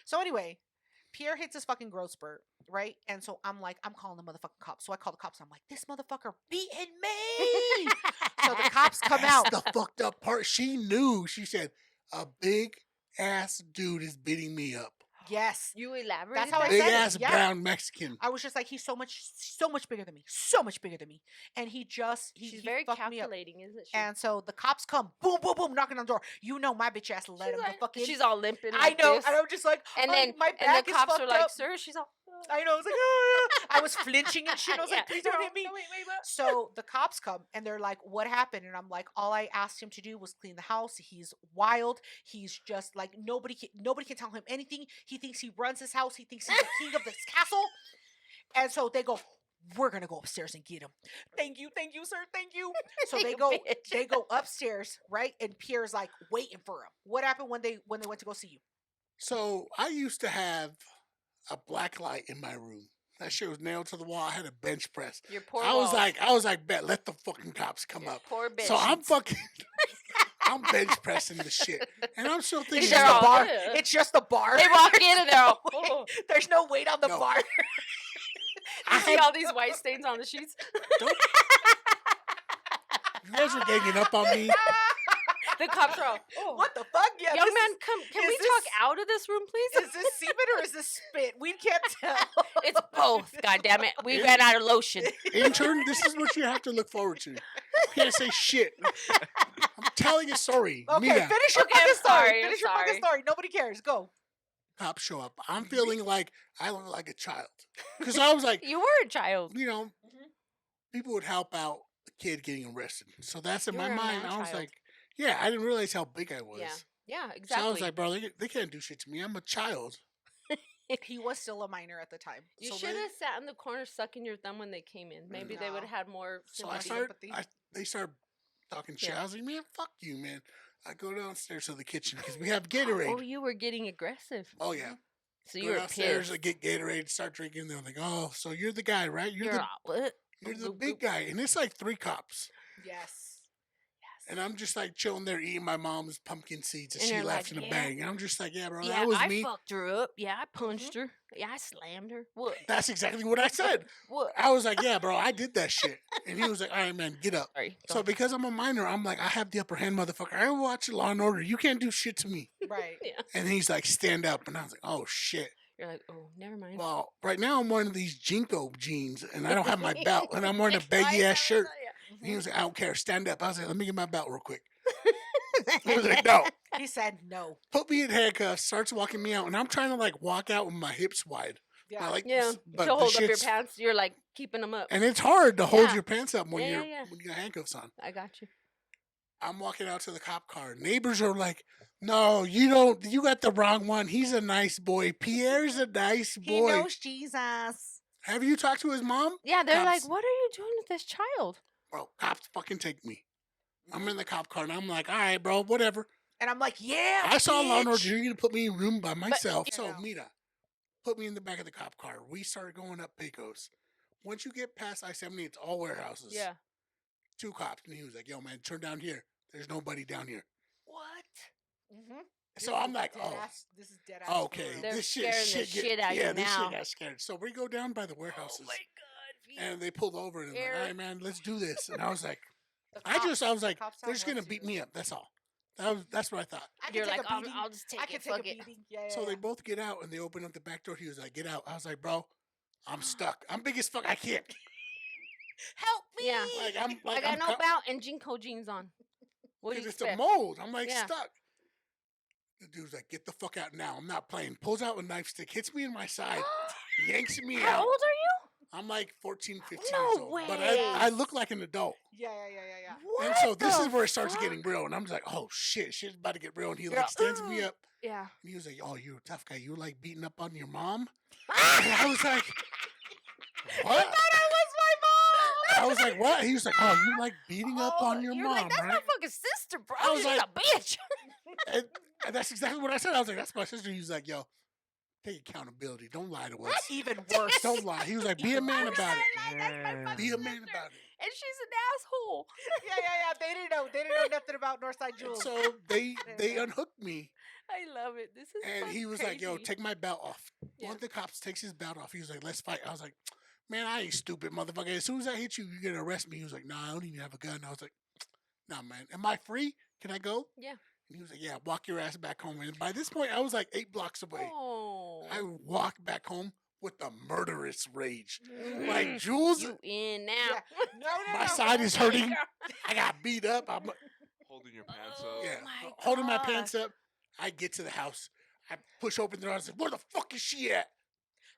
So anyway, Pierre hits his fucking growth spurt, right? And so I'm like, I'm calling the motherfucking cops. So I call the cops. And I'm like, this motherfucker beating me. So the cops come out. That's the fucked up part. She knew. She said, a big ass dude is beating me up. Yes. You elaborate. That's how I Big said ass it. Yeah. brown Mexican. I was just like, he's so much bigger than me. So much bigger than me. And he She's very fucked me up. calculating, isn't she? And so the cops come, boom, boom, boom, knocking on the door. You know my bitch ass let him the fuck in. She's all limping. I like know. this. And I'm just like, And then my back and the cops is are fucked like, up. "Sir," she's all. I know. I was like, ah. I was flinching and shit. I was like, please don't hit me. No, wait, what? So the cops come and they're like, what happened? And I'm like, all I asked him to do was clean the house. He's wild. He's just like, nobody can tell him anything. He thinks he runs his house. He thinks he's the king of this castle. And so they go, we're going to go upstairs and get him. Thank you, sir. Thank you. So they go upstairs, right? And Pierre's like waiting for him. What happened when they went to go see you? So I used to have a black light in my room. That shit was nailed to the wall. I had a bench press. Your poor I was walls. like, bet, let the fucking cops come up. Poor bitch. So I'm fucking, I'm bench pressing the shit, and I'm still thinking, It's just They're a all bar. good. It's just a bar. They walk in and they're all. Oh. There's no weight on the No. bar. You see all these white stains on the sheets. don't, you guys are ganging up on me. The cops are all. Oh. What the fuck? Yeah, Young this man, is- can is we this- talk out of this room, please? Is this semen or is this spit? We can't tell. It's both. God damn it, we ran out of lotion. Intern, this is what you have to look forward to. You can't say shit. I'm telling a story. Okay, Mira, finish your Okay, fucking I'm story. sorry, I'm Finish your fucking sorry. story. Nobody cares. Go. cops show up. I'm feeling like I look like a child. Because I was like, You were a child. you know, Mhm. people would help out a kid getting arrested. So that's in You my were a mind. I was man-child. like, yeah, I didn't realize how big I was. Yeah. Yeah, So exactly. I was like, bro, they can't do shit to me. I'm a child. He was still a minor at the time. you so should they- have sat in the corner sucking your thumb when they came in. Maybe they would have No. had more So I sympathy. started, they started talking shit. Yeah. I was like, man, fuck you, man. I go downstairs to the kitchen because we have Oh, Gatorade. you were getting aggressive. Oh, yeah. So Go you were downstairs, pissed. I get Gatorade, start drinking. They're like, oh, so you're the guy, right? You're the all, what? you're the Goop, big goop. guy. And it's like 3 cops. Yes. And I'm just like chilling there eating my mom's pumpkin seeds that And she you're left like, in a yeah. bag. And I'm just like, yeah, bro, Yeah, that was I me. fucked her up. Yeah, I punched her. Yeah, I slammed her. What? That's exactly what I said. What? I was like, yeah, bro, I did that shit. And he was like, all right, man, get up. Sorry. So because I'm a minor, I'm like, I have the upper hand, motherfucker. I watch Law and Order. You can't do shit to me. Right. Yeah. And he's like, stand up. And I was like, oh, shit. You're like, oh, never mind. Well, right now I'm wearing these Jinko jeans and I don't have my belt. And I'm wearing a baggy ass shirt. And he was like, I don't care. Stand up. I was like, let me get my belt real quick. He was like, no. He said no. Put me in handcuffs, starts walking me out. And I'm trying to like walk out with my hips wide. Yeah. I like, Yeah, but to the hold up your shit's- pants, you're like keeping them up. And it's hard to hold Yeah. your pants up when Yeah, you're yeah. when you got handcuffs on. I got you. I'm walking out to the cop car. Neighbors are like, no, you don't. You got the wrong one. He's a nice boy. Pierre's a nice He boy. knows Jesus. Have you talked to his mom? Yeah, they're Cops. like, what are you doing with this child? Bro, cops fucking take me. I'm in the cop car and I'm like, all right, bro, whatever. And I'm like, yeah. I saw Law and Order. bitch. You're going to put me in a room by myself. you So, know. Mira, put me in the back of the cop car. We started going up Pecos. Once you get past I-70, it's all warehouses. Yeah. 2 cops. And he was like, yo, man, turn down here. There's nobody down here. What? Mm-hmm. So I'm like, oh. This is dead ass. Okay, for real. They're this shit, scaring the shit get- shit out of yeah, you this now. shit got scared. So we go down by the warehouses, Oh my god. and they pulled over and they're like, Eric. "All right, man, let's do this." And I was like, The I was cops like, sound they're just gonna worse beat too. me up. That's all. That's what I thought. I can You're take like, a beating. I'll just take I it. can take Fuck a it. beating. Yeah, yeah. So they yeah. both get out and they open up the back door. He was like, "Get out." I was like, "Bro, I'm stuck. I'm big as fuck. I can't." Help me. Yeah. Like I'm I like got I'm no belt and Jinko jeans on. What do you it's a expect? mold. I'm like Yeah. stuck. The dude's like, "Get the fuck out now. I'm not playing." Pulls out a knife stick, hits me in my side, yanks me How out. old are you? I'm like 14, 15 No years old, but way. I look like an adult. Yeah, yeah, yeah, yeah, yeah. What And so this the is where it starts fuck? getting real. And I'm just like, oh shit, shit's about to get real. And he You're like all, stands me "Ugh." up Yeah. and he was like, oh, you're a tough guy. You like beating up on your mom? And I was like, what? I was like, what? He was like, oh, you like beating up on your You're mom, like, that's right? my fucking sister, bro. I was She's like- a bitch. And that's exactly what I said. I was like, that's my sister. He was like, yo, take accountability. Don't lie to us. That's even worse. Don't lie. He was like, be a man about it. That's my fucking Be a man sister. about it. And she's an asshole. Yeah, yeah, yeah. They didn't know. They didn't know nothing about Northside And Jewels. so they unhooked me. I love it. This is And he was like, "Yo, crazy. take my belt off." Yeah. One of the cops takes his belt off. He was like, "Let's fight." I was like, "Man, I ain't stupid, motherfucker. As soon as I hit you, you're gonna arrest me." He was like, "Nah, I don't even have a gun." I was like, "Nah, man. Am I free? Can I go?" Yeah. And he was like, "Yeah, walk your ass back home." And by this point, I was like 8 blocks away. Oh. I walked back home with the murderous rage. Like, Jules, You in now. Yeah. No, no, my no. side is hurting. God. I got beat up. I'm Holding your pants Oh up. yeah, my holding my gosh. pants up. I get to the house. I push open the door. I said, "Where the fuck is she at?"